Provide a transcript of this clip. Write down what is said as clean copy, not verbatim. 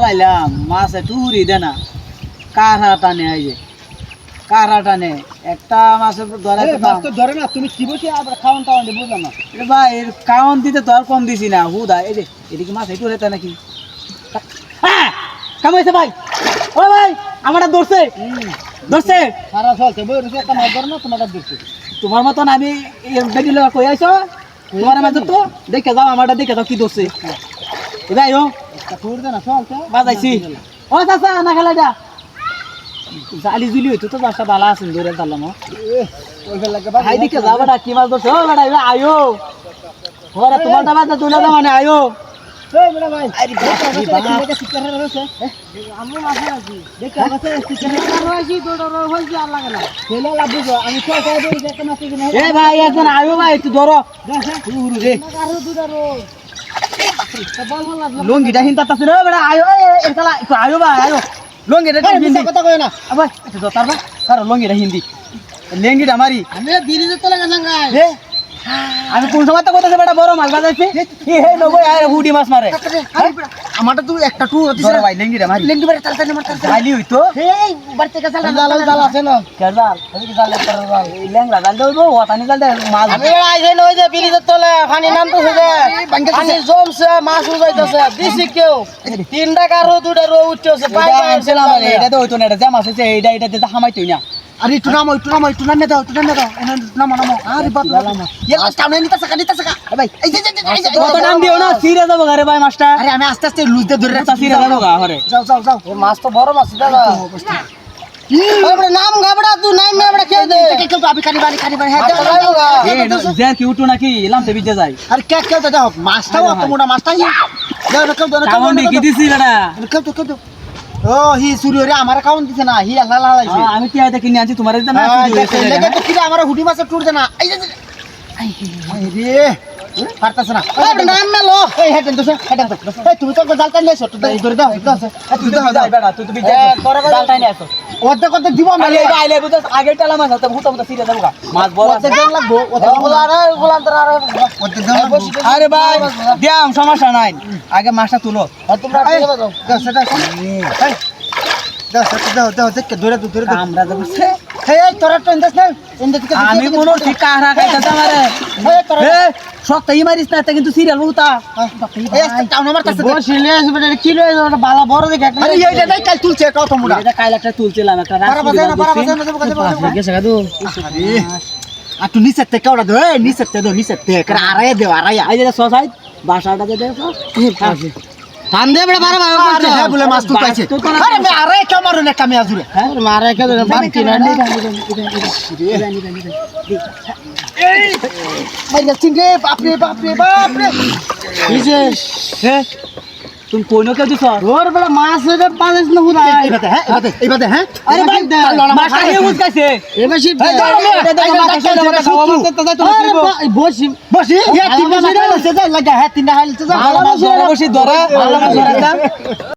আইলাম মাছ একটু উড়ি দে না কারা টানে এই যে কারা টানে একটা মাছের ধরে মাছ তো ধরে না তুমি কি বসে আবার খাওয়ান টাওয়ান দিয়ে বুঝলাম না ভাই এর কাউন্ট দিতে তো আর কম দিছি না হুদা এই যে এদিকে মাছ একটু রেতে নাকি হ্যাঁ কামাইছে ভাই ও ভাই আমারটা ধরছে ধরছে সারা চলছে বই রয়েছে একটা মাছ ধরে না তোমারটা ধরছে তোমার মতন আমি বেরিয়ে কই আইছো তোমার মাছ তো দেখে যাও আমারটা দেখে যাও কি ধরছে ভাই ও একটা টুর দে না চলছে বাজাইছি ও চাচা না খেলা যা জালি জুলি হইতো তো বাসা ভালো আছেন ধরে তালাম ওই ফেল লাগে ভাই দিকে যাও বেটা কি মাছ ধরছে ও বেটা এবার আয়ো ওরা তোমারটা বাজা তুলে দাও মানে আয়ো এই বড় ভাই আরে বাপ রে সিকার রয়েছে আমি মাছ আছি দেখে আমাকে সিকার রয়েছে দড় হইছে আর লাগে না ফেলে লাগবে আমি কই কই দেই যে একটা মাছ কিনে এ ভাই এখন আয়ো ভাই একটু ধরো হুরু রে আরো দুটা রো বল বল লাগলো লঙ্গিটা হিনতাছে রে বেটা আয়ো এরকালা একটু আয়ো ভাই আয়ো লঙ্গিটা হিন্দি কথা কই না আবার একটু দতার ভাই কারো লঙ্গিটা হিন্দি লেঙ্গিটা মারি আমি বিরিজে তো লাগা জাঙ্গাই হে আমি কোন সময় তো কইতাছে বেটা বড় মাছ বাজাইছি হে হে নবই আরে হুডি মাছ মারে আমারটা তুই একটা টু হতিস ধরো ভাই লেঙ্গিটা মারি লেঙ্গি বারে তালতানি মারতা জালি হইতো এই বাড়তে কা জাল আছে না কেজাল এদিকে জালে করে জাল এই লেঙ্গা জাল দেবো ওতানি জাল দে মাছ আমি আইছে নই যে বিরিজে তোলে পানি নামতেছে যে পানি জমছে মাছ উজাইতেছে দিছি কেউ তিনটা কারো দুটা রো উঠতেছে পাই পাই এটা তো হইতো না এটা জামাস হইছে এইটা এটা হামাইতোই না আরে একটু নামো নামে দাও নামো আরে বাপ ইয়া সামনে নিতে সাকা ভাই এই যে কত দাম দিও না সিরে যাবো ঘরে ভাই মাছটা আরে আমি আস্তে আস্তে লুজতে ধরে রাখছি সিরে যাবো ঘরে যাও এই মাছ তো বড় মাছ দাদা কি আমরা নাম গাবড়া তুই নাম গাবড়া খেয়ে দে কেউ তো আমি কানি বাড়ি হ্যাঁ যে কি উঠো নাকি লামতে বিজে যায় আরে কেউ তো দাও মাছটাও অত মোটা মাছটাই দাও কেউ দাও কাউন্ডি কি দিছি বেটা কেউ তো ও হি সুরি রে আমার কাউন্ট দিছে না হি আল্লাহ লালাইছে আমি কি আইতে কিনে আনছি তোমার দিতে না লেগে তো কিরা আমার হুডি মাছের টুর দে না এই যে রে পারতাছ না এই নাম মেলো এই হেডেন তো এই তুমি তো জাল টাইলে এসো তো ধরে দাও তুই তো যাই বেটা তুই তো বিজে জাল টাইনে আসো কত দিব আইলে আইলে বুঝছ আগে টালা মাছ হতো হুতো সিরে যাবো মাছ বড় কত দাম লাগবো কত গুলান তো আর কত দাম লাগবো আরে ভাই দিয়াম সমস্যা নাই আগে মাছটা তুলো তোমরা দাও সেটা দাও দেখে ধরে আমরা যাবো এই তোরা তো ইন্দাস না আমি মনে ঠিক কাহরা খাইতে আমারে এ সপ্তাহে মারিস না কিন্তু সিরিয়াল বহুতা টাউন আমার কাছে বসিলে আসবে কি লয় ওটা বালা বড় দেখে আরে এই যে কাল তুলছে কত মোটা এটা কাইল একটা তুলছিলাম একটা রাস্তা গেছে গাদু আর তুই নিচে থেকে ওটা দে নিচে থেকে আড়াই দে আড়াই এই যে সসাই বাসাটা যে দেখো ধান দে বড় বারবার করতে হ্যাঁ বলে মাছ তুই পাইছে আরে আমি আড়াই কে মারো না কামে আজুরে হ্যাঁ মারে কে ধরে বানতি না এই মাইরা চিংড়ে বাপ রে এই যে হে তুমি কোন কে দিছ ওর বড় মাছ রে পাঁচ না পুরা এইবাতে হ্যাঁ আরে ভাই মাছটা হে উঠকাছে এবার শীত বসি তিনটা লাগা হ্যাঁ তিনটা হাইলতে যা বসি ধরে ভালো মাছ ধরে